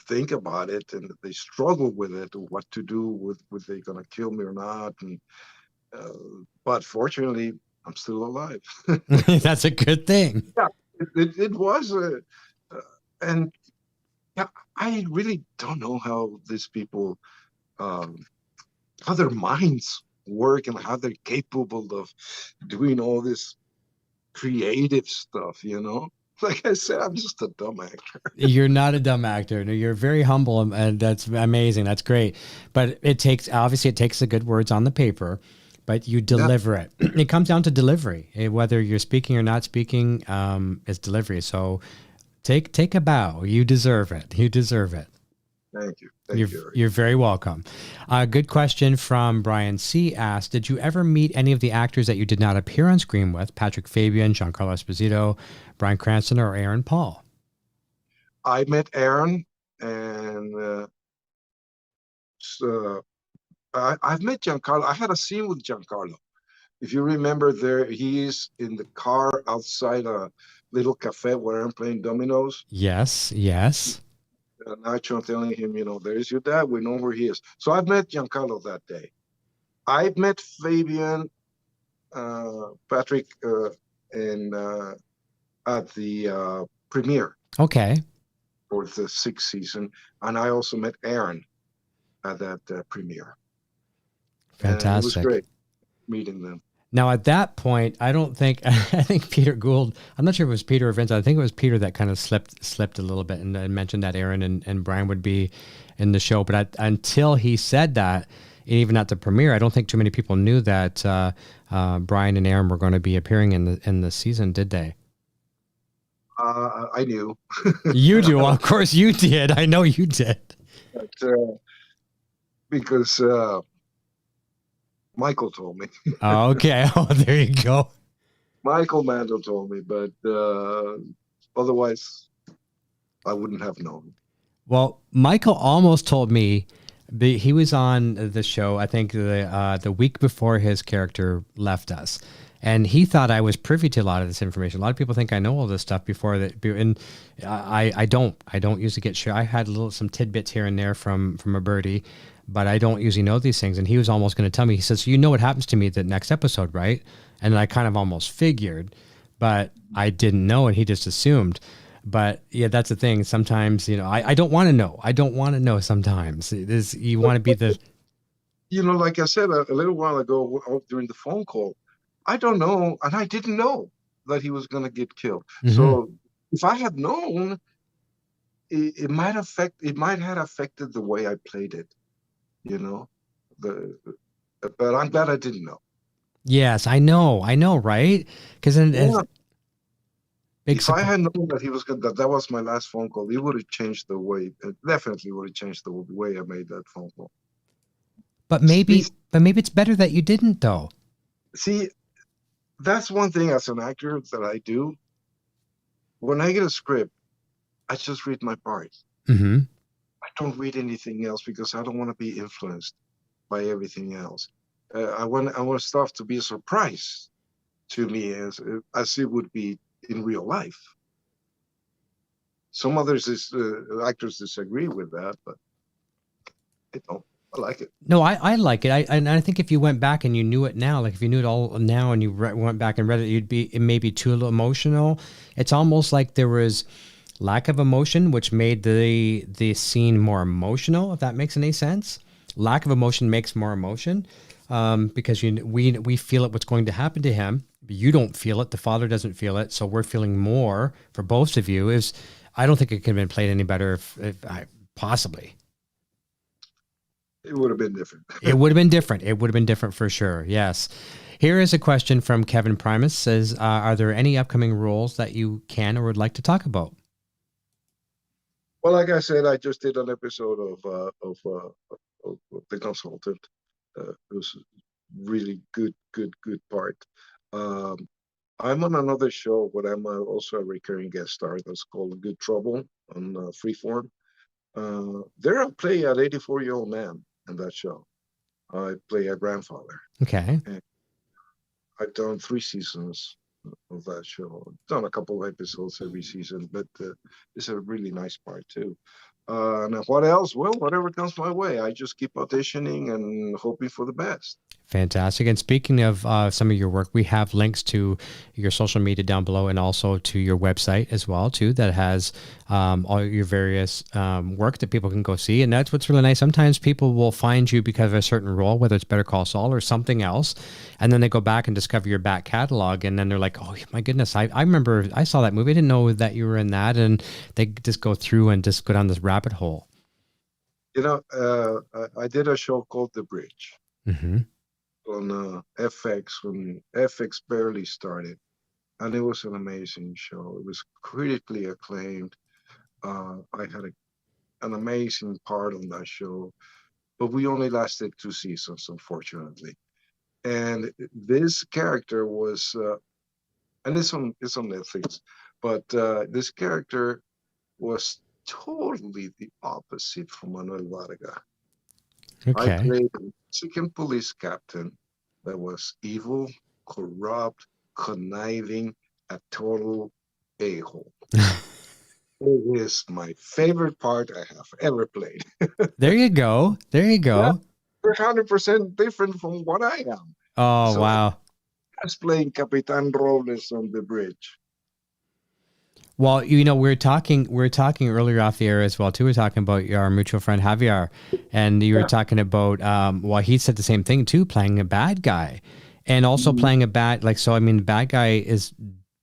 think about it and that they struggled with it, what to do with they going to kill me or not. And but fortunately, I'm still alive. That's a good thing. Yeah, it was. And yeah, I really don't know how these people, how their minds work and how they're capable of doing all this creative stuff, you know? Like I said, I'm just a dumb actor. You're not a dumb actor. No, you're very humble, and that's amazing. That's great. But it takes the good words on the paper, but you deliver it. It comes down to delivery. Whether you're speaking or not speaking, is delivery. So take a bow. You deserve it. You deserve it. Thank you. Thank you, Eric. You're very welcome. Good question from Brian C. asked, did you ever meet any of the actors that you did not appear on screen with? Patrick Fabian, Giancarlo Esposito, Bryan Cranston, or Aaron Paul? I met Aaron, and I've met Giancarlo. I had a scene with Giancarlo. If you remember, there he is in the car outside a little cafe where I'm playing dominoes. Yes, yes. Nacho telling him, there's your dad. We know where he is. So I've met Giancarlo that day. I've met Fabian, Patrick, and at the premiere. Okay. For the 6th season, and I also met Aaron at that premiere. Fantastic. And it was great meeting them. Now, at that point, I think Peter Gould, I'm not sure if it was Peter or Vince, I think it was Peter that kind of slipped a little bit and mentioned that Aaron and Brian would be in the show. But until he said that, even at the premiere, I don't think too many people knew that Brian and Aaron were going to be appearing in the season, did they? I knew. You do. Well, of course you did. I know you did. But, because Michael told me. Okay. Oh, there you go. Michael Mando told me, but otherwise I wouldn't have known. Well, Michael almost told me. He was on the show, I think, the week before his character left us. And he thought I was privy to a lot of this information. A lot of people think I know all this stuff before that, and I don't. I don't usually get sure. I had some tidbits here and there from a birdie, but I don't usually know these things. And he was almost going to tell me. He says, "You know what happens to me the next episode, right?" And I kind of almost figured, but I didn't know, and he just assumed. But yeah, that's the thing. Sometimes I don't want to know. I don't want to know. Sometimes you want to be the. Like I said a little while ago during the phone call. I don't know, and I didn't know that he was going to get killed. Mm-hmm. So if I had known, it might have affected the way I played it, but I'm glad I didn't know. Yes, I know, right? Because if I had known that he was that was my last phone call, it would have changed the way. It definitely would have changed the way I made that phone call. But maybe it's better that you didn't, though. See. That's one thing as an actor that I do. When I get a script, I just read my parts. Mm-hmm. I don't read anything else because I don't want to be influenced by everything else. I want stuff to be a surprise to me as it would be in real life. Some actors disagree with that, but I don't. I like it. No, I like it. I think if you went back and you knew it now, like if you knew it all now and you went back and read it, it may be too emotional. It's almost like there was lack of emotion, which made the scene more emotional, if that makes any sense. Lack of emotion makes more emotion because we feel it what's going to happen to him. You don't feel it. The father doesn't feel it. So we're feeling more for both of you. I don't think it could have been played any better if possibly. It would have been different. It would have been different. It would have been different for sure. Yes. Here is a question from Kevin Primus. Says, are there any upcoming roles that you can or would like to talk about? Well, like I said, I just did an episode of The Consultant. It was a really good part. I'm on another show where I'm also a recurring guest star. That's called Good Trouble on Freeform. There I play an 84-year-old man in that show. I play a grandfather. Okay. And I've done 3 seasons of that show. I've done a couple of episodes every season, but it's a really nice part too. And what else? Well, whatever comes my way. I just keep auditioning and hoping for the best. Fantastic. And speaking of some of your work, we have links to your social media down below and also to your website as well, too, that has all your various work that people can go see. And that's what's really nice. Sometimes people will find you because of a certain role, whether it's Better Call Saul or something else, and then they go back and discover your back catalog, and then they're like, oh, my goodness, I remember I saw that movie. I didn't know that you were in that. And they just go through and just go down this rabbit hole. I did a show called The Bridge. Mm-hmm. On FX when FX barely started, and it was an amazing show. It was critically acclaimed. I had a an amazing part on that show, but we only lasted 2 seasons, unfortunately. And this character was, and it's on Netflix, but this character was totally the opposite from Manuel Varga. I Okay. played a Mexican police captain that was evil, corrupt, conniving, a total a-hole. It is my favorite part I have ever played. There you go. There you go. We're 100% different from what I am. Oh, So wow. that's playing Capitan Robles on the bridge. Well, we were talking earlier off the air as well too. We were talking about our mutual friend Javier, and you were talking about well, he said the same thing too, playing a bad guy, and also playing a bad the bad guy is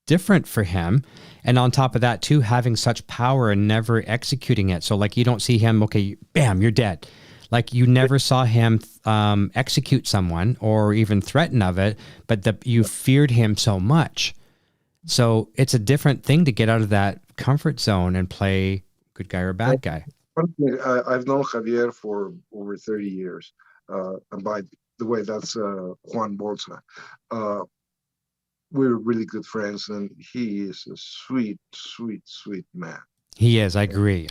different for him, and on top of that too, having such power and never executing it. So like you don't see him, okay, bam, you're dead. Like you never saw him execute someone or even threaten of it, but you feared him so much. So it's a different thing to get out of that comfort zone and play good guy or bad guy. I've known Javier for over 30 years. And by the way, that's Juan Bolsa. We're really good friends, and he is a sweet, sweet, sweet man. He is. I agree.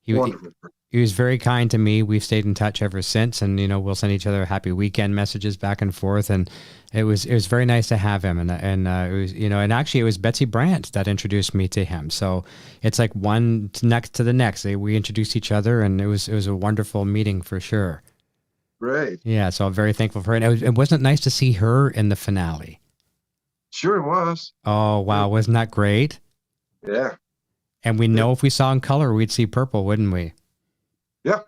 Wonderful. He was very kind to me. We've stayed in touch ever since, and we'll send each other happy weekend messages back and forth. And it was very nice to have him. And it was and actually it was Betsy Brandt that introduced me to him. So it's like one next to the next. We introduced each other, and it was a wonderful meeting for sure. Great. Yeah, so I'm very thankful for her. And it wasn't nice to see her in the finale. Sure it was. Oh wow, wasn't that great? Yeah. And we know if we saw in color, we'd see purple, wouldn't we? Yeah.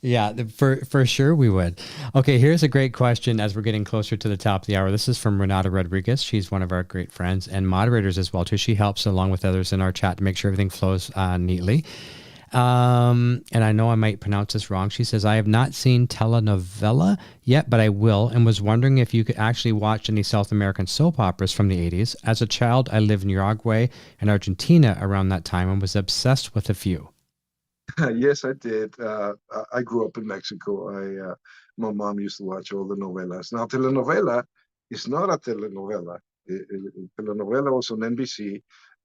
Yeah, for sure we would. Okay, here's a great question as we're getting closer to the top of the hour. This is from Renata Rodriguez. She's one of our great friends and moderators as well too. She helps along with others in our chat to make sure everything flows neatly. And I know I might pronounce this wrong. She says, I have not seen telenovela yet, but I will, and was wondering if you could actually watch any South American soap operas from the 80s. As a child, I lived in Uruguay and Argentina around that time and was obsessed with a few. Yes, I did. I grew up in Mexico. My mom used to watch all the novelas. Now, telenovela is not a telenovela. Telenovela was on NBC,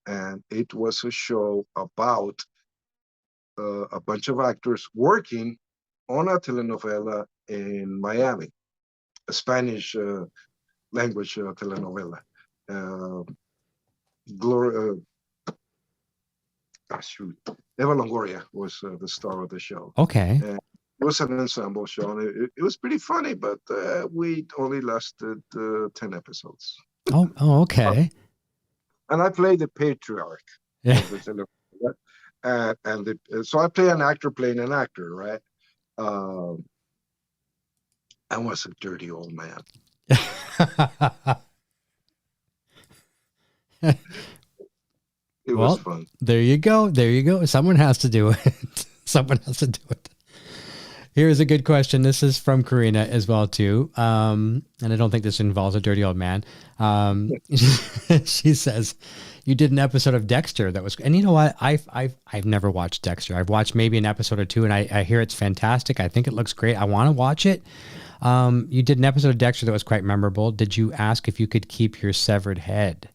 and it was a show about a bunch of actors working on a telenovela in Miami, a Spanish language telenovela. Eva Longoria was the star of the show. Okay. It was an ensemble show, and it was pretty funny, but we only lasted 10 episodes. Oh, okay. And I played the patriarch. Yeah. Of the telenovela. So I play an actor playing an actor, right? I was a dirty old man. It was fun. There you go. Someone has to do it. Someone has to do it. Here's a good question. This is from Karina as well too. And I don't think this involves a dirty old man. She says, you did an episode of Dexter that was, and you know what? I've never watched Dexter. I've watched maybe an episode or two, and I hear it's fantastic. I think it looks great. I want to watch it. You did an episode of Dexter that was quite memorable. Did you ask if you could keep your severed head?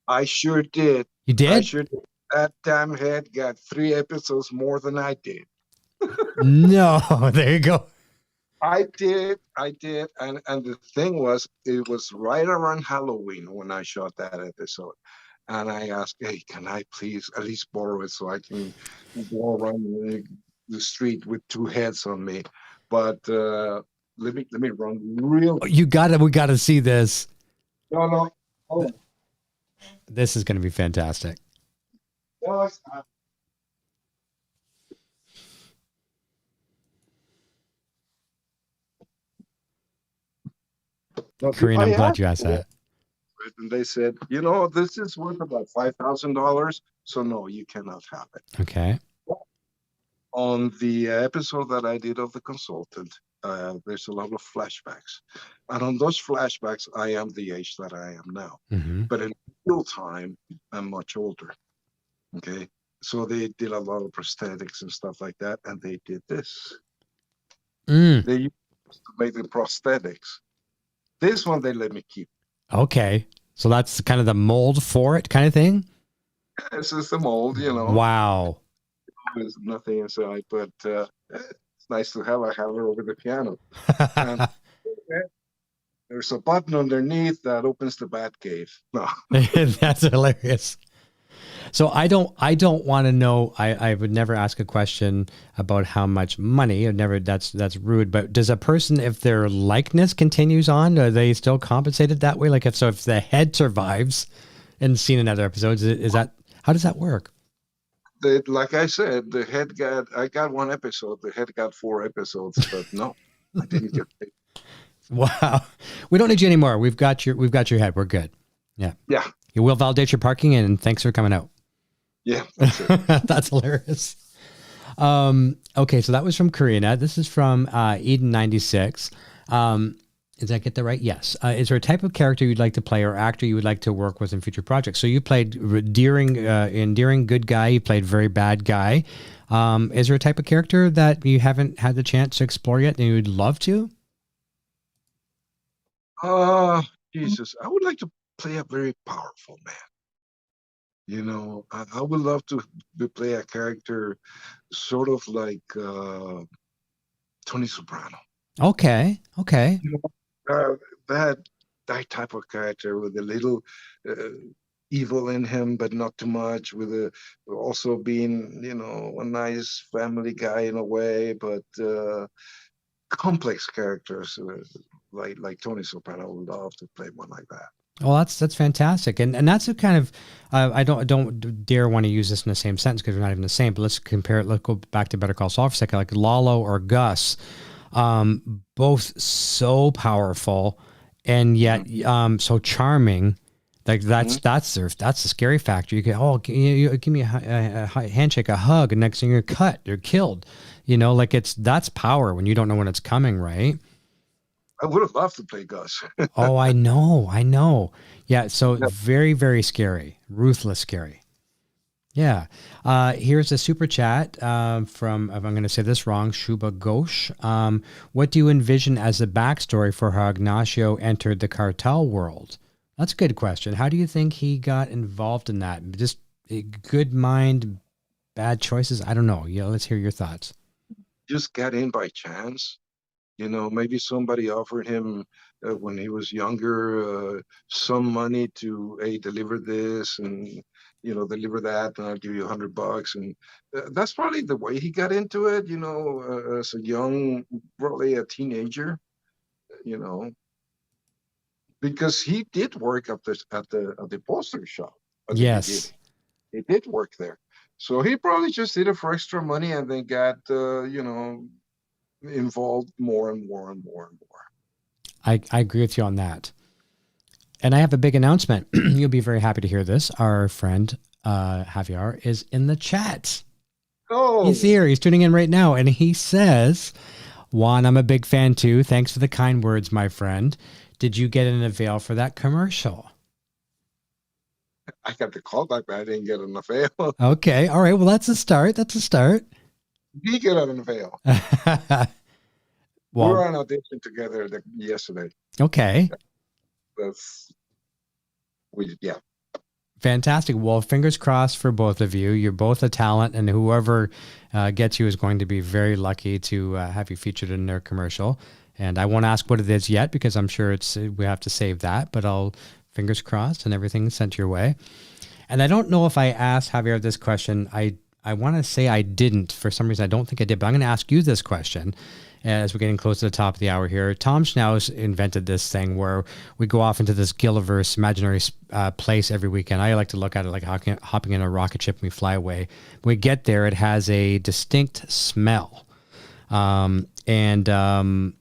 I sure did. You did? I sure did. That damn head got 3 episodes more than I did. No, there you go. I did. And the thing was, it was right around Halloween when I shot that episode. And I asked, hey, can I please at least borrow it so I can go around the street with 2 heads on me? But let me run real. We gotta see this. No. Oh. This is gonna be fantastic. No, it's not. Karina, I'm glad you asked that. And they said, this is worth about $5,000, so no, you cannot have it. Okay. On the episode that I did of The Consultant, there's a lot of flashbacks. And on those flashbacks, I am the age that I am now. Mm-hmm. But in real time, I'm much older. Okay. So they did a lot of prosthetics and stuff like that, and they did this. Mm, They used to make the prosthetics. This one they let me keep. okay. So that's kind of the mold for it kind of thing? This is the mold, Wow. There's nothing inside, but it's nice to have. I have it over the piano. And there's a button underneath that opens the bat cave. No. That's hilarious. So I don't want to know. I would never ask a question about how much money. I'd never. That's rude. But does a person, if their likeness continues on, are they still compensated that way? Like if the head survives and seen in other episodes, is that, how does that work? Like I said, I got one episode. The head got 4 episodes, but no, I didn't get paid. Wow. We don't need you anymore. We've got your head. We're good. Yeah. Yeah. You will validate your parking, and thanks for coming out. Yeah. That's it. That's hilarious. Okay, so that was from Karina. This is from Eden96. Did I get that right? Yes. Is there a type of character you'd like to play or actor you would like to work with in future projects? So you played endearing good guy. You played very bad guy. Is there a type of character that you haven't had the chance to explore yet and you'd love to? Jesus, I would like to play a very powerful man. I would love to play a character sort of like Tony Soprano. Okay. That type of character with a little evil in him, but not too much. With also being, a nice family guy in a way, but complex characters like Tony Soprano. I would love to play one like that. Well, that's fantastic, and that's a kind of I don't dare want to use this in the same sentence because we're not even the same. But let's compare it. Let's go back to Better Call Saul for a second, like Lalo or Gus, both so powerful and yet so charming. Like that's the scary factor. You get you give me a handshake, a hug, and next thing you're cut, you're killed. Like that's power when you don't know when it's coming, right? I would have loved to play Gus. Oh, I know. Yeah, so very, very scary. Ruthless scary. Yeah. Here's a super chat from, if I'm going to say this wrong, Shuba Ghosh. What do you envision as the backstory for how Ignacio entered the cartel world? That's a good question. How do you think he got involved in that? Just a good mind, bad choices? I don't know. Let's hear your thoughts. Just got in by chance. Maybe somebody offered him when he was younger some money to deliver this and deliver that, and I'll give you $100. And that's probably the way he got into it. As a young, probably a teenager. Because he did work at the poster shop. Yes, he did work there. So he probably just did it for extra money, and then got involved more and more and more and more. I agree with you on that. And I have a big announcement. You'll be very happy to hear this. Our friend Javier is in the chat. Oh, he's here. He's tuning in right now. And he says, Juan, I'm a big fan too. Thanks for the kind words, my friend. Did you get an avail for that commercial? I got the call back, but I didn't get an avail. Okay. All right. Well, that's a start. We get an avail. Well, we were on audition together yesterday. Okay. Yeah. Fantastic. Well, fingers crossed for both of you. You're both a talent, and whoever gets you is going to be very lucky to have you featured in their commercial. And I won't ask what it is yet because I'm sure we have to save that, but I'll fingers crossed and everything sent your way. And I don't know if I asked Javier this question. I want to say I didn't. For some reason, I don't think I did, but I'm going to ask you this question as we're getting close to the top of the hour here. Tom Schnauz invented this thing where we go off into this Gilliverse imaginary place every weekend. I like to look at it like hopping in a rocket ship and we fly away. When we get there, it has a distinct smell. And Juan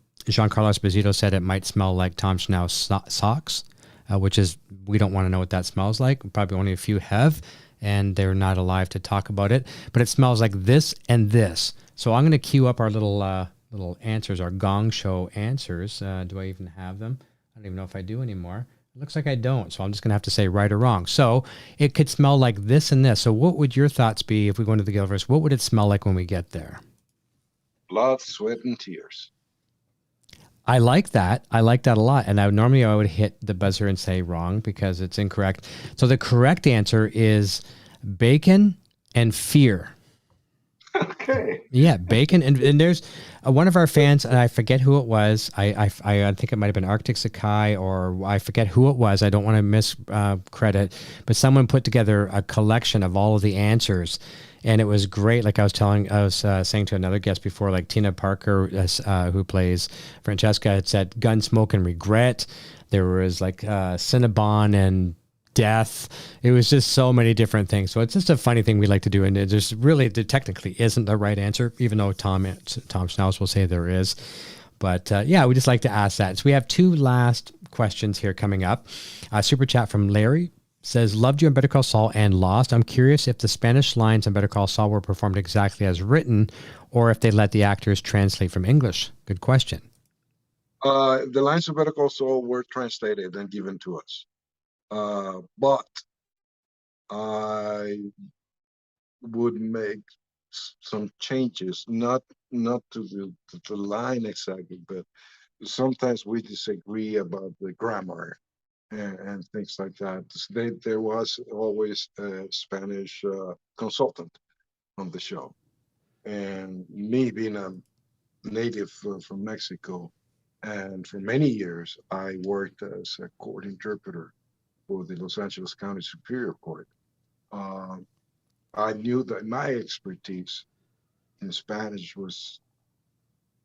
Carlos Cantu said it might smell like Tom Schnauz socks, which is, we don't want to know what that smells like. Probably only a few have, and they're not alive to talk about it. But it smells like this and this. So I'm going to queue up our little answers, our gong show answers. Do I even have them? I don't even know if I do anymore. It looks like I don't, so I'm just going to have to say right or wrong. So it could smell like this and this. So what would your thoughts be if we go into the Gilliverse? What would it smell like when we get there? Blood, sweat, and tears. I like that. I like that a lot. And normally I would hit the buzzer and say wrong because it's incorrect. So the correct answer is bacon and fear. Okay. Yeah, bacon. And there's one of our fans, and I forget who it was. I think it might have been Arctic Sakai, or I forget who it was. I don't want to miscredit, but someone put together a collection of all of the answers. And it was great. Like I was saying to another guest before, like Tina Parker, who plays Francesca, had said Gunsmoke and Regret. There was like Cinnabon and Death. It was just so many different things. So it's just a funny thing we like to do. And there technically isn't the right answer, even though Tom Schnauz will say there is. But yeah, we just like to ask that. So we have two last questions here coming up. Super chat from Larry says, loved you in Better Call Saul and Lost. I'm curious if the Spanish lines in Better Call Saul were performed exactly as written or if they let the actors translate from English. Good question. The lines of Better Call Saul were translated and given to us. But I would make some changes, not to the line exactly, but sometimes we disagree about the grammar and things like that. There was always a Spanish consultant on the show, and me being a native from Mexico, and for many years I worked as a court interpreter for the Los Angeles County Superior Court. I knew that my expertise in Spanish was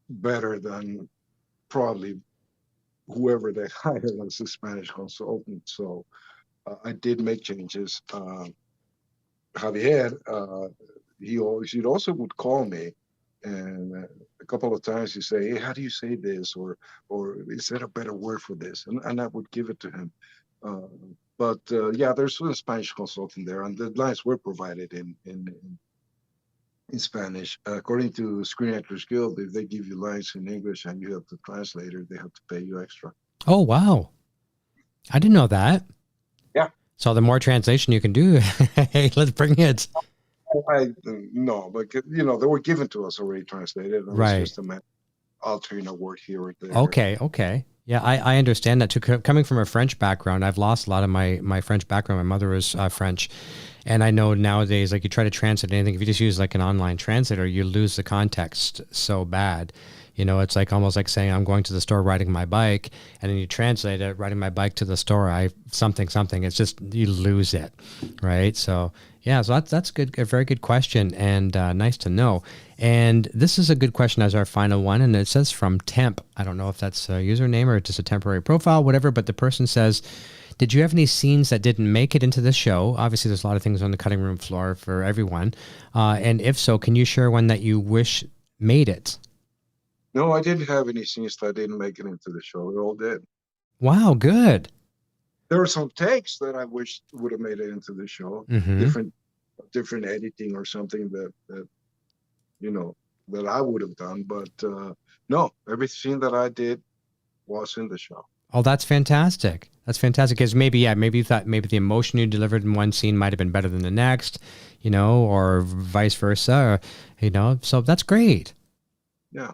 better than probably whoever they hired as a Spanish consultant. So I did make changes. Javier, he also would call me, and a couple of times he'd say, hey, how do you say this? Or is there a better word for this? And I would give it to him. But yeah, there's a Spanish consultant there, and the lines were provided in Spanish. According to Screen Actors Guild, if they give you lines in English and you have the translator, they have to pay you extra. Oh, wow. I didn't know that. Yeah. So the more translation you can do, hey, let's bring it. No, but they were given to us already translated. Right. It's just a matter of altering a word here or there. Okay. Yeah, I understand that too. Coming from a French background, I've lost a lot of my French background. My mother was French. And I know nowadays, like you try to translate anything, if you just use like an online translator, you lose the context so bad. It's like almost like saying I'm going to the store riding my bike, and then you translate it, riding my bike to the store, something. It's just, you lose it, right? So yeah, so that's good, a very good question, and nice to know. And this is a good question as our final one, and it says from Temp. I don't know if that's a username or just a temporary profile, whatever, but the person says, did you have any scenes that didn't make it into the show? Obviously, there's a lot of things on the cutting room floor for everyone. And if so, can you share one that you wish made it? No, I didn't have any scenes that didn't make it into the show. They all did. Wow, good. There were some takes that I wish would have made it into the show. Mm-hmm. Different editing or something that I would have done. But no, every scene that I did was in the show. Oh, that's fantastic. That's fantastic. Because maybe you thought maybe the emotion you delivered in one scene might have been better than the next, or vice versa, so that's great. Yeah.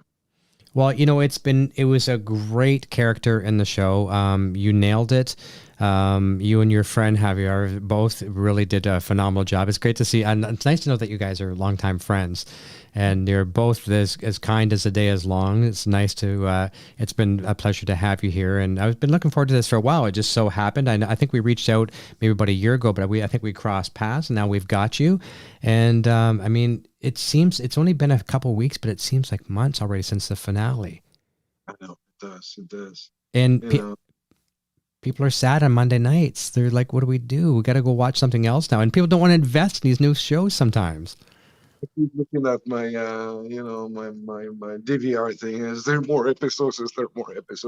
Well, it was a great character in the show. You nailed it. You and your friend Javier both really did a phenomenal job. It's great to see, and it's nice to know that you guys are longtime friends, and you're both as kind as the day is long. It's nice to. It's been a pleasure to have you here, and I've been looking forward to this for a while. It just so happened. I think we reached out maybe about a year ago, but I think we crossed paths, and now we've got you. And it seems it's only been a couple weeks, but it seems like months already since the finale. I know it does. And people are sad on Monday nights. They're like, what do we do? We got to go watch something else now. And people don't want to invest in these new shows sometimes. I keep looking at my, my DVR thing. Is there more episodes?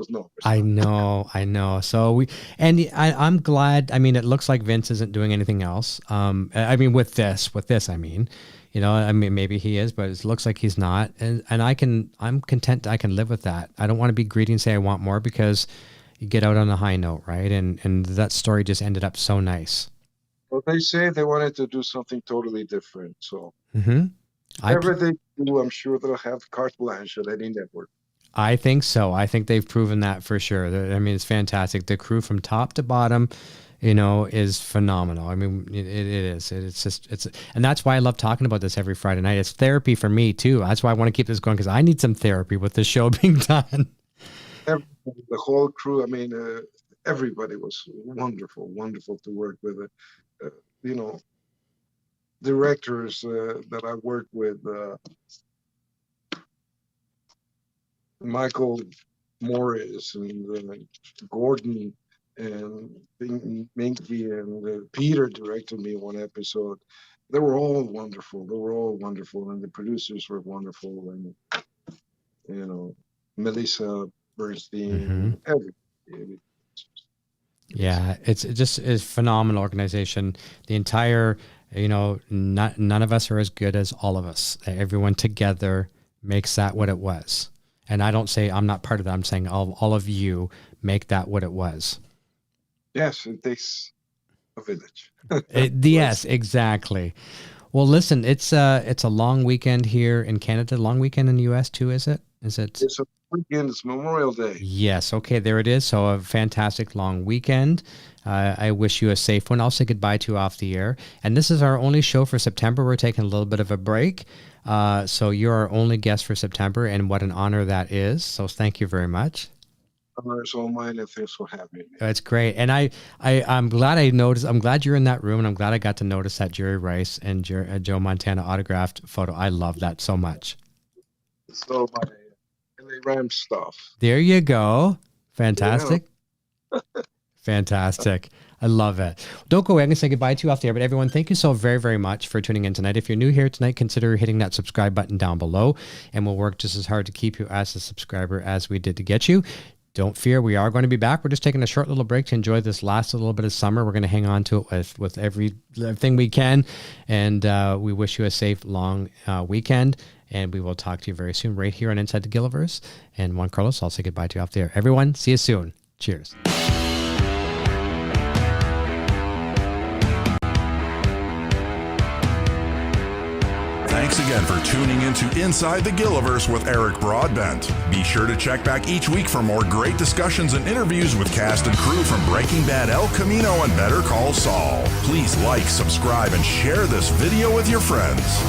No. I know. So I'm glad. I mean, it looks like Vince isn't doing anything else. With this, maybe he is, but it looks like he's not. And I'm content. I can live with that. I don't want to be greedy and say I want more because, you get out on a high note, right? And that story just ended up so nice. Well, they say they wanted to do something totally different. So I whatever they do, I'm sure they'll have carte blanche at any network. I think so. I think they've proven that for sure. I mean, it's fantastic. The crew from top to bottom, you know, is phenomenal. I mean, it is. And that's why I love talking about this every Friday night. It's therapy for me too. That's why I want to keep this going, because I need some therapy with the show being done. The whole crew, I mean, everybody was wonderful to work with. You know, directors that I worked with, Michael Morris and Gordon and Minky and Peter directed me one episode. They were all wonderful. And the producers were wonderful. And, you know, Melissa Bernstein, everybody. Yeah, it's a phenomenal organization. The entire, you know, none of us are as good as all of us. Everyone together makes that what it was. And I don't say I'm not part of that. I'm saying all of you make that what it was. Yes, it takes a village. Yes, exactly. Well, listen, it's a long weekend here in Canada. Long weekend in the U.S. too, is it? It's a weekend. It's Memorial Day. Yes. Okay, there it is. So a fantastic long weekend. I wish you a safe one. I'll say goodbye to you off the air. And this is our only show for September. We're taking a little bit of a break. So you're our only guest for September, and what an honor that is. So thank you very much. Honor is all mine, and thanks for having me. That's great. And I'm glad I noticed. I'm glad you're in that room, and I'm glad I got to notice that Jerry Rice and Joe Montana autographed photo. I love that so much. So my LA Rams stuff. There you go. Fantastic. Yeah. Fantastic. I love it. Don't go away. I'm going to say goodbye to you off the air. But everyone, thank you so very, very much for tuning in tonight. If you're new here tonight, consider hitting that subscribe button down below. And we'll work just as hard to keep you as a subscriber as we did to get you. Don't fear. We are going to be back. We're just taking a short little break to enjoy this last little bit of summer. We're going to hang on to it with everything we can. And we wish you a safe, long weekend. And we will talk to you very soon right here on Inside the Gilliverse. And Juan Carlos, I'll say goodbye to you off the air. Everyone, see you soon. Cheers. Thanks again for tuning into Inside the Gilliverse with Eric Broadbent. Be sure to check back each week for more great discussions and interviews with cast and crew from Breaking Bad, El Camino, and Better Call Saul. Please like, subscribe, and share this video with your friends.